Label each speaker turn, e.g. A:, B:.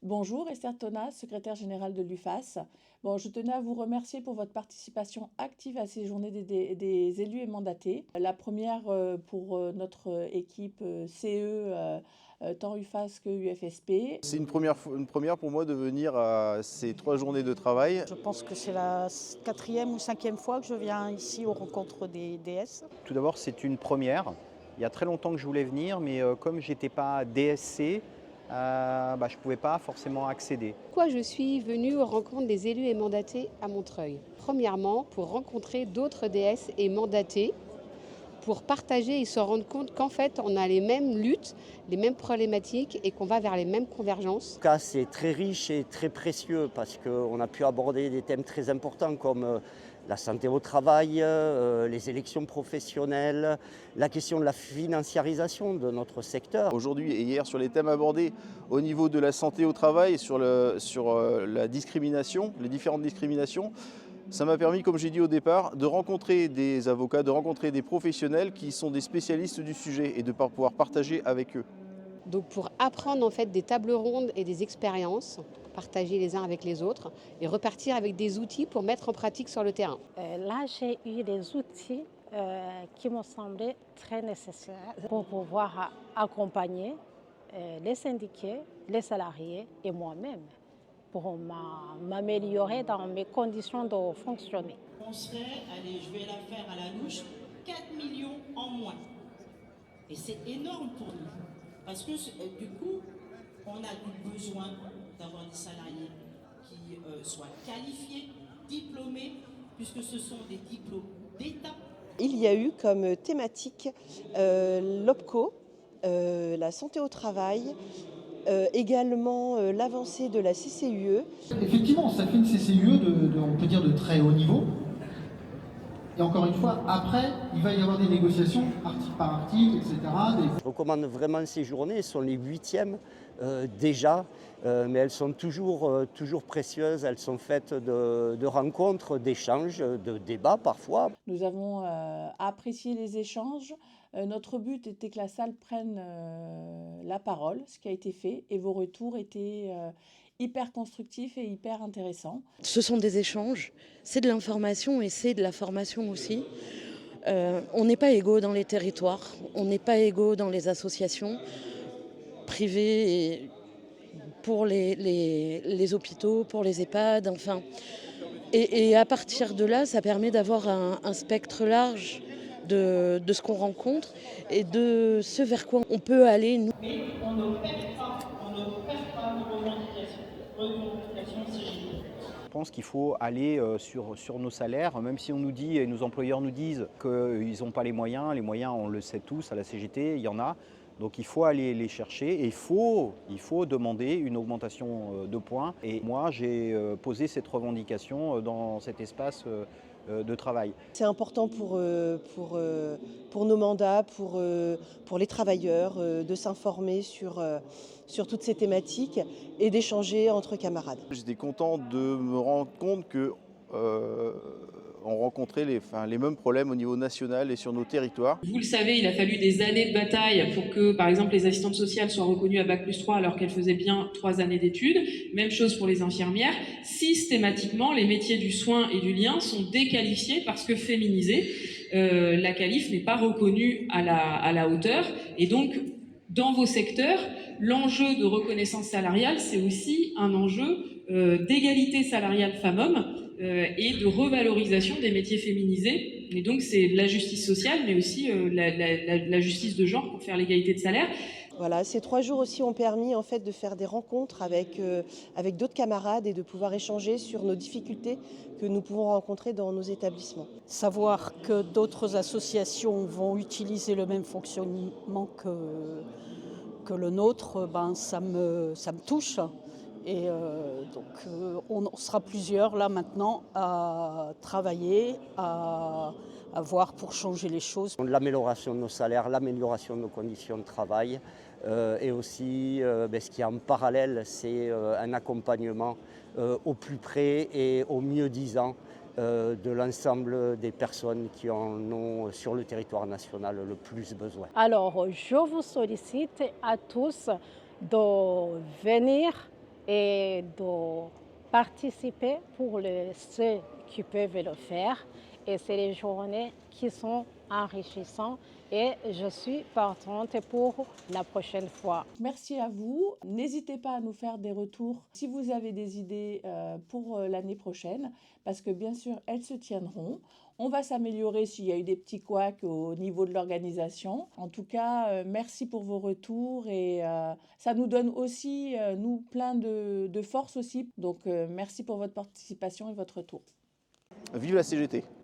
A: Bonjour, Esther Tonas, secrétaire générale de l'UFAS. Bon, je tenais à vous remercier pour votre participation active à ces journées des élus et mandatés. La première pour notre équipe tant UFAS que UFSP.
B: C'est une première pour moi de venir à ces 3 journées de travail.
C: Je pense que c'est la quatrième ou cinquième fois que je viens ici aux rencontres des DS.
D: Tout d'abord, c'est une première. Il y a très longtemps que je voulais venir, mais comme je n'étais pas DSC, je ne pouvais pas forcément accéder.
E: Pourquoi je suis venue aux rencontres des élus et mandatés à Montreuil? Premièrement, pour rencontrer d'autres DS et mandatés, pour partager et se rendre compte qu'en fait, on a les mêmes luttes, les mêmes problématiques et qu'on va vers les mêmes convergences.
F: En tout cas, c'est très riche et très précieux parce qu'on a pu aborder des thèmes très importants comme la santé au travail, les élections professionnelles, la question de la financiarisation de notre secteur.
B: Aujourd'hui et hier sur les thèmes abordés au niveau de la santé au travail, sur la discrimination, les différentes discriminations, ça m'a permis, comme j'ai dit au départ, de rencontrer des avocats, de rencontrer des professionnels qui sont des spécialistes du sujet et de pouvoir partager avec eux.
E: Donc pour apprendre en fait des tables rondes et des expériences, partager les uns avec les autres et repartir avec des outils pour mettre en pratique sur le terrain.
G: Là, j'ai eu des outils qui me semblaient très nécessaires pour pouvoir accompagner les syndiqués, les salariés et moi-même pour m'améliorer dans mes conditions de fonctionner.
H: On serait, allez, je vais la faire à la louche, 4 millions en moins. Et c'est énorme pour nous. Parce que du coup, on a besoin d'avoir des salariés qui soient qualifiés, diplômés, puisque ce sont des diplômes d'État.
I: Il y a eu comme thématique l'OPCO, la santé au travail, également l'avancée de la CCUE.
J: Effectivement, ça fait une CCUE on peut dire de très haut niveau. Et encore une fois, après, il va y avoir des négociations article par article, etc.
F: Je recommande vraiment ces journées, elles sont les 8e déjà, mais elles sont toujours précieuses, elles sont faites de rencontres, d'échanges, de débats parfois.
A: Nous avons apprécié les échanges. Notre but était que la salle prenne la parole, ce qui a été fait, et vos retours étaient hyper constructifs et hyper intéressants.
K: Ce sont des échanges, c'est de l'information et c'est de la formation aussi. On n'est pas égaux dans les territoires, on n'est pas égaux dans les associations privées et pour les hôpitaux, pour les EHPAD, enfin. Et à partir de là, ça permet d'avoir un spectre large de ce qu'on rencontre et de ce vers quoi on peut aller.
H: Mais on ne perd pas nos revendications.
D: Je pense qu'il faut aller sur nos salaires, même si on nous dit et nos employeurs nous disent qu'ils n'ont pas les moyens, on le sait tous, à la CGT, il y en a. Donc il faut aller les chercher et il faut demander une augmentation de points. Et moi, j'ai posé cette revendication dans cet espace de travail.
I: C'est important pour nos mandats, pour les travailleurs, de s'informer sur toutes ces thématiques et d'échanger entre camarades.
B: J'étais content de me rendre compte que on rencontrait les mêmes problèmes au niveau national et sur nos territoires.
L: Vous le savez, il a fallu des années de bataille pour que, par exemple, les assistantes sociales soient reconnues à Bac+3 alors qu'elles faisaient bien 3 années d'études. Même chose pour les infirmières. Systématiquement, les métiers du soin et du lien sont déqualifiés parce que féminisés. La qualif n'est pas reconnue à la hauteur. Et donc, dans vos secteurs, l'enjeu de reconnaissance salariale, c'est aussi un enjeu d'égalité salariale femmes-hommes et de revalorisation des métiers féminisés. Et donc c'est de la justice sociale, mais aussi la justice de genre pour faire l'égalité de salaire.
I: Voilà, ces 3 jours aussi ont permis en fait de faire des rencontres avec d'autres camarades et de pouvoir échanger sur nos difficultés que nous pouvons rencontrer dans nos établissements.
C: Savoir que d'autres associations vont utiliser le même fonctionnement que le nôtre, ça me touche. Et donc on sera plusieurs là maintenant à travailler, à voir pour changer les choses.
F: L'amélioration de nos salaires, l'amélioration de nos conditions de travail et aussi ce qui est en parallèle, c'est un accompagnement au plus près et au mieux disant de l'ensemble des personnes qui en ont sur le territoire national le plus besoin.
G: Alors, je vous sollicite à tous de venir et de participer pour ceux qui peuvent le faire. Et c'est des journées qui sont enrichissantes et je suis partante pour la prochaine fois.
A: Merci à vous. N'hésitez pas à nous faire des retours si vous avez des idées pour l'année prochaine, parce que bien sûr, elles se tiendront. On va s'améliorer s'il y a eu des petits couacs au niveau de l'organisation. En tout cas, merci pour vos retours et ça nous donne aussi, nous, plein de force aussi. Donc, merci pour votre participation et votre retour.
B: Vive la CGT!